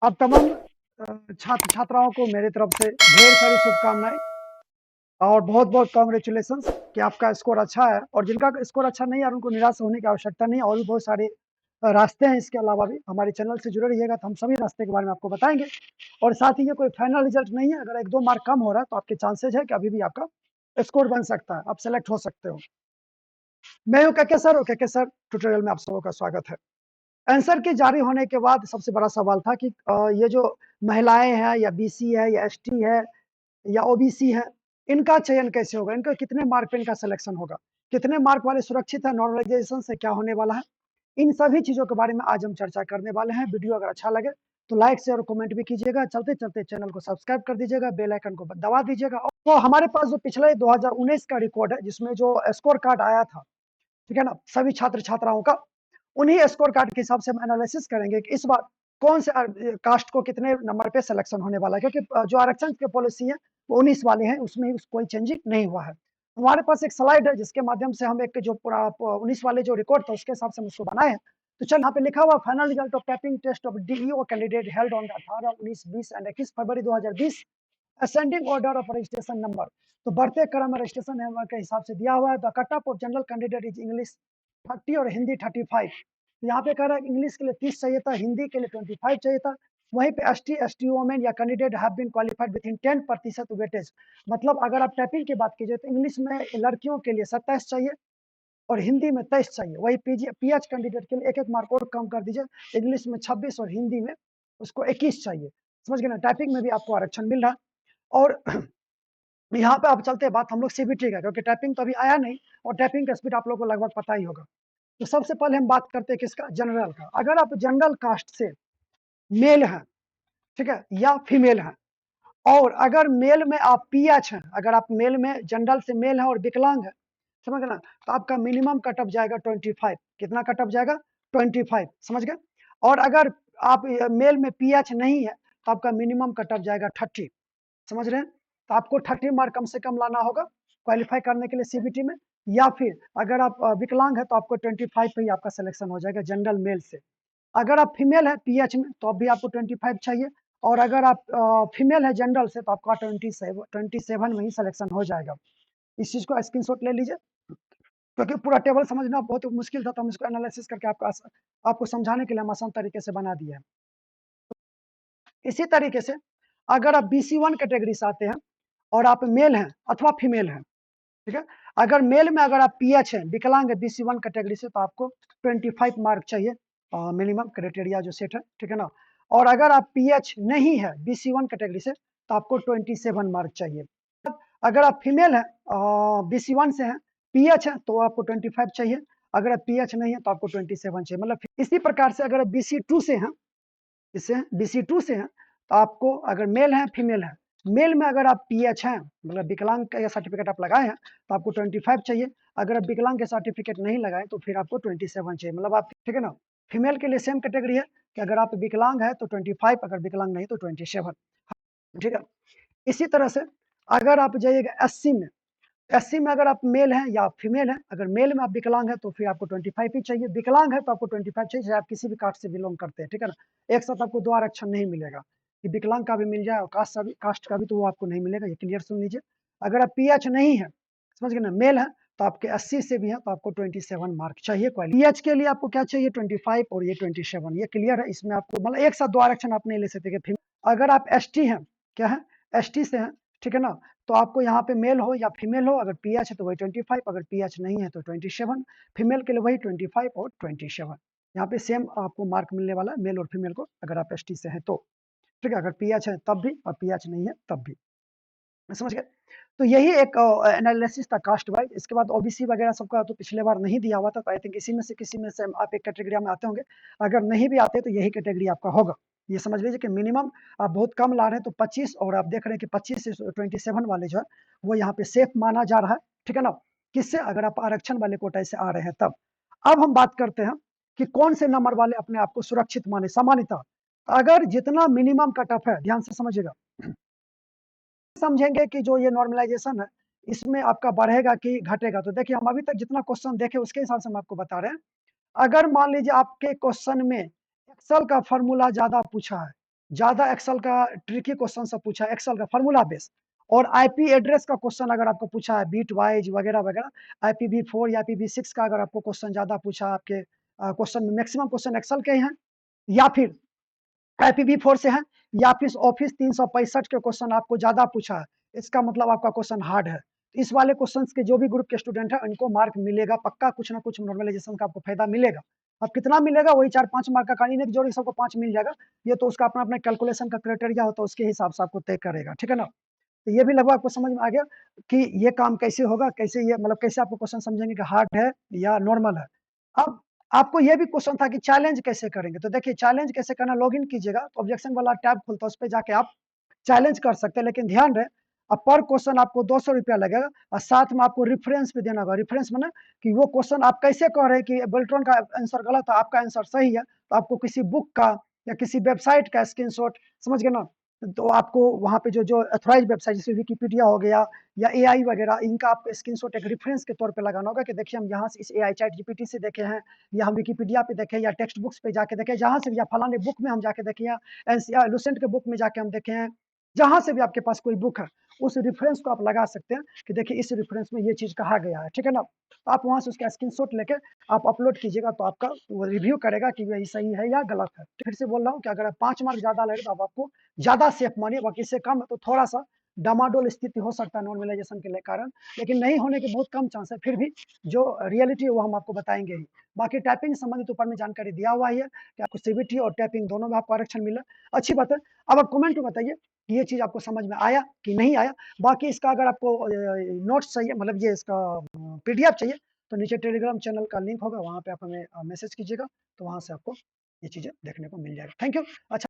आप तमाम छात्र छात्राओं को मेरी तरफ से ढेर सारी शुभकामनाएं और बहुत बहुत कॉन्ग्रेचुलेशंस कि आपका स्कोर अच्छा है। और जिनका स्कोर अच्छा नहीं है उनको निराश होने की आवश्यकता नहीं है, और भी बहुत सारे रास्ते हैं। इसके अलावा भी हमारे चैनल से जुड़े रहिएगा तो हम सभी रास्ते के बारे में आपको बताएंगे। और साथ ही ये कोई फाइनल रिजल्ट नहीं है, अगर 1-2 मार्क कम हो रहा है तो आपके चांसेज है कि अभी भी आपका स्कोर बन सकता है, आप सेलेक्ट हो सकते हो। मैं हूं के सर, और के सर ट्यूटोरियल में आप सबों का स्वागत है। आंसर के जारी होने के बाद सबसे बड़ा सवाल था कि ये जो महिलाएं हैं या बीसी है या एसटी है या ओबीसी है, इनका चयन कैसे होगा, इनका कितने मार्क पे इनका सिलेक्शन होगा, कितने मार्क वाले सुरक्षित है, नॉर्मलाइजेशन से क्या होने वाला है, इन सभी चीजों के बारे में आज हम चर्चा करने वाले हैं। वीडियो अगर अच्छा लगे तो लाइक शेयर और कमेंट भी कीजिएगा। चलते चलते चैनल को सब्सक्राइब कर दीजिएगा, बेल आइकन को दबा दीजिएगा। और तो हमारे पास जो पिछले 2019 का रिकॉर्ड है जिसमें जो स्कोर कार्ड आया था, ठीक है ना, सभी छात्र छात्राओं का, उन्हीं स्कोर कार्ड के हिसाब से हम एनालिसिस करेंगे कि इस बार कौन से कास्ट को कितने नंबर पे सिलेक्शन होने वाला है, क्योंकि जो आरक्षण की पॉलिसी है वो 19 वाले हैं, उसमें कोई चेंजिंग नहीं हुआ है। हमारे पास एक स्लाइड है जिसके माध्यम से हम एक जो पूरा 19 वाले जो रिकॉर्ड था उसके हिसाब से हम उसको बनाए हैं। तो चल यहाँ पे लिखा हुआ final result of typing test of DEO candidate held on 18, 19, 20 and 21 February 2020, ascending order of registration number. तो बढ़ते क्रम में रजिस्ट्रेशन नंबर के हिसाब से दिया हुआ है। The cut off general candidate is English 30 और हिंदी 35। यहाँ पे कह रहा है इंग्लिश के लिए 30 चाहिए था, हिंदी के लिए 25 चाहिए था। वहीं पे एसटी वोमेन या candidate have been qualified within 10% weightage. मतलब अगर आप टाइपिंग की बात कीजिए तो इंग्लिश में लड़कियों के लिए 27 चाहिए और हिंदी में 23 चाहिए। वही पीएच कैंडिडेट के लिए एक एक मार्क और कम कर दीजिए, इंग्लिश में 26 और हिंदी में उसको 21 चाहिए। समझ गए ना, टाइपिंग में भी आपको आरक्षण मिल रहा है। और यहाँ पे आप चलते हैं बात हम लोग सीबीटी का, क्योंकि टाइपिंग तो अभी आया नहीं और टाइपिंग का स्पीड आप लोगों को लगभग पता ही होगा। तो सबसे पहले हम बात करते हैं किसका, जनरल का। अगर आप जनरल कास्ट से मेल हैं, ठीक है, या फीमेल हैं, और अगर मेल में आप पीएच हैं, अगर आप मेल में जनरल से मेल है और विकलांग है, समझ गए ना, तो आपका मिनिमम कटअप जाएगा 25। कितना कटअप जाएगा? 25, समझ गए। और अगर आप मेल में पीएच नहीं है तो आपका मिनिमम कटअप जाएगा 30, समझ रहे हैं। तो आपको 30 मार्क कम से कम लाना होगा क्वालिफाई करने के लिए सीबीटी में। या फिर अगर आप विकलांग है तो आपको 25 पे ही आपका सिलेक्शन हो जाएगा जनरल मेल से। अगर आप फीमेल है पीएच में तो अभी आपको 25 चाहिए, और अगर आप फीमेल है जनरल से तो आपका 27 में ही सिलेक्शन हो जाएगा। इस चीज को स्क्रीनशॉट ले लीजिए, क्योंकि पूरा टेबल समझना बहुत मुश्किल था, तो हम इसको एनालिसिस करके आपको समझाने के लिए हम आसान तरीके से बना दिए हैं। इसी तरीके से अगर आप BC1 कैटेगरी से आते हैं और आप मेल हैं अथवा फीमेल हैं, ठीक है, अगर मेल में अगर आप पीएच हैं, विकलांग है BC1 कैटेगरी से, तो आपको 25 मार्क चाहिए मिनिमम क्राइटेरिया जो सेट है, ठीक है ना। और अगर आप पीएच नहीं है BC1 कैटेगरी से तो आपको 27 मार्क चाहिए। अगर आप फीमेल हैं BC1 से हैं, पीएच है तो आपको 25 चाहिए, अगर आप पीएच नहीं है तो आपको 27 चाहिए। मतलब इसी प्रकार से अगर आप BC2 से हैं, इससे BC2 से हैं तो आपको, अगर मेल है फीमेल है, मेल में अगर आप पीएच हैं मतलब विकलांग का सर्टिफिकेट आप लगाए हैं तो आपको 25 चाहिए, अगर आप विकलांग के सर्टिफिकेट नहीं लगाए तो फिर आपको 27 चाहिए। मतलब आप, ठीक है ना। फीमेल के लिए सेम कैटेगरी है कि अगर आप विकलांग है तो 25, अगर विकलांग नहीं तो 27, ठीक है। इसी तरह से अगर आप जाइएगा एससी में, एससी में अगर आप मेल हैं या फीमेल हैं, अगर मेल में आप विकलांग है तो फिर आपको 25 ही चाहिए, विकलांग है तो आपको 25 चाहिए, चाहे आप किसी भी कास्ट से बिलोंग करते हैं, ठीक है ना। एक साथ आपको 2 आरक्षण नहीं मिलेगा कि विकलांग का भी मिल जाए और कास्ट का भी, तो वो आपको नहीं मिलेगा, ये क्लियर सुन लीजिए। अगर आप पीएच नहीं है, समझ गए ना, मेल है तो आपके 80 से भी है तो आपको 27 मार्क चाहिए। पीएच के लिए आपको क्या चाहिए? 25 और ये 27, ये क्लियर है। इसमें आपको मतलब एक साथ 2 आरक्षण आप नहीं ले सकते। अगर आप एसटी हैं, क्या है, एसटी से हैं, ठीक है ना, तो आपको यहाँ पे मेल हो या फीमेल हो, अगर पीएच है तो वही 25, अगर पीएच नहीं है तो 27, फीमेल के लिए वही 25 और 27। यहाँ पे सेम आपको मार्क मिलने वाला है मेल और फीमेल को, अगर आप एसटी से हैं तो, ठीक है, अगर पीएच है तब भी और पीएच नहीं है तब भी, समझ गए। तो यही एक एनालिसिस था कास्ट वाइज। इसके बाद ओबीसी वगैरह सबका तो पिछले बार नहीं दिया हुआ था, तो आई थिंक इसी में से किसी में से आप एक कैटेगरी में आते होंगे। अगर नहीं भी आते तो यही कैटेगरी आपका होगा। ये समझ लीजिए कि मिनिमम आप बहुत कम ला रहे हैं तो 25, और आप देख रहे हैं कि 25 से 27 वाले जो है वो यहाँ पे सेफ माना जा रहा है, ठीक है ना। किससे? अगर आप आरक्षण वाले कोटा से आ रहे हैं तब। अब हम बात करते हैं कि कौन से नंबर वाले अपने आप को सुरक्षित माने, सामान्यतः अगर जितना मिनिमम कट ऑफ है, ध्यान से समझिएगा, समझेंगे कि जो ये नॉर्मलाइजेशन है इसमें आपका बढ़ेगा कि घटेगा। तो देखिए हम अभी तक जितना क्वेश्चन देखे उसके हिसाब से हम आपको बता रहे हैं। अगर मान लीजिए आपके क्वेश्चन में एक्सेल का फॉर्मूला ज्यादा पूछा है, ज़्यादा एक्सेल का ट्रिकी क्वेश्चन सब पूछा है, एक्सेल का फार्मूला बेस्ड। और आईपी एड्रेस का क्वेश्चन अगर आपको पूछा है बीट वाइज वगैरह-वगैरह, IPv4 या IPv6 का अगर आपको क्वेश्चन ज़्यादा पूछा आपके क्वेश्चन में मैक्सिमम क्वेश्चन एक्सेल के ही हैं, या फिर IPv4 से हैं, या फिर ऑफिस 365 के क्वेश्चन आपको ज़्यादा पूछा है, इसका मतलब आपका क्वेश्चन हार्ड है। इस वाले क्वेश्चंस के जो भी ग्रुप के स्टूडेंट हैं, उनको मार्क मिलेगा पक्का, कुछ ना कुछ नॉर्मलाइजेशन का आपको फायदा मिलेगा। अब कितना मिलेगा वही 4-5 मार्क का कहानी नहीं, जोड़ के सबको 5 मिल जाएगा, ये तो उसका अपना-अपना कैलकुलेशन का क्राइटेरिया होता है, उसके हिसाब से आपको तय करेगा, ठीक है ना? तो ये भी लगभग आपको समझ में आ गया कि ये काम कैसे होगा, कैसे ये मतलब कैसे आपको क्वेश्चन समझेंगे कि हार्ड है या नॉर्मल है। अब आपको ये भी क्वेश्चन था कि चैलेंज कैसे करेंगे? तो देखिए चैलेंज कैसे करना, लॉगिन कीजिएगा तो ऑब्जेक्शन वाला टैब खुलता है, उस पे जाके आप चैलेंज कर सकते हैं, लेकिन ध्यान रहे पर क्वेश्चन आपको 200 रुपया लगेगा और साथ में आपको रेफरेंस भी देना होगा। रेफरेंस माने कि वो क्वेश्चन आप कैसे कह रहे हैं कि बेल्ट्रॉन का आंसर गलत है, आपका आंसर सही है, तो आपको किसी बुक का या किसी वेबसाइट का स्क्रीनशॉट, समझ गए ना? तो आपको वहाँ पे जो ऑथराइज्ड वेबसाइट जैसे विकिपीडिया हो गया या एआई वगैरह, इनका आपको स्क्रीनशॉट एक रेफरेंस के तौर पे लगाना होगा कि देखिए हम यहाँ से इस एआई चैट जीपीटी से देखे हैं, या हम विकिपीडिया पे देखे या टेक्स्ट बुक्स पे जाके देखे, जहाँ से भी, या फलाने बुक में हम जाके देखे, या लुसेंट के बुक में जाके हम देखे हैं, जहाँ से भी आपके पास कोई बुक है, उस रेफरेंस को आप लगा सकते हैं कि देखिए इस रेफरेंस में ये चीज़ कहा गया है, ठीक है ना? तो आप वहाँ से उसका स्क्रीनशॉट लेके आप अपलोड कीजिएगा, तो आपका वो रिव्यू करेगा कि ये सही है या गलत है। तो फिर से बोल रहा हूँ कि अगर 5 मार्क ज़्यादा लगे तो आप आपको ज़्यादा सेफ मानिए, बाकी इससे कम है तो थोड़ा-सा डामाडोल स्थिति हो सकता है नॉर्मलाइजेशन के कारण, लेकिन नहीं होने के बहुत कम चांस है। फिर भी जो रियलिटी है वो हम आपको बताएँगे ही। बाकी टाइपिंग से संबंधित ऊपर में जानकारी दिया हुआ ही है कि आपको सीबीटी और टाइपिंग दोनों में आपको आरक्षण मिला। अच्छी बात है। अब आप कमेंट में बताइए कि ये चीज़ आपको समझ में आया कि नहीं आया? बाकी इसका अगर आपको नोट्स चाहिए, मतलब ये इसका पीडीएफ चाहिए, तो नीचे टेलीग्राम चैनल का लिंक होगा, वहाँ पे आप हमें मैसेज कीजिएगा, तो वहाँ से आपको ये चीज़ें देखने को मिल जाएगा। Thank you. अच्छा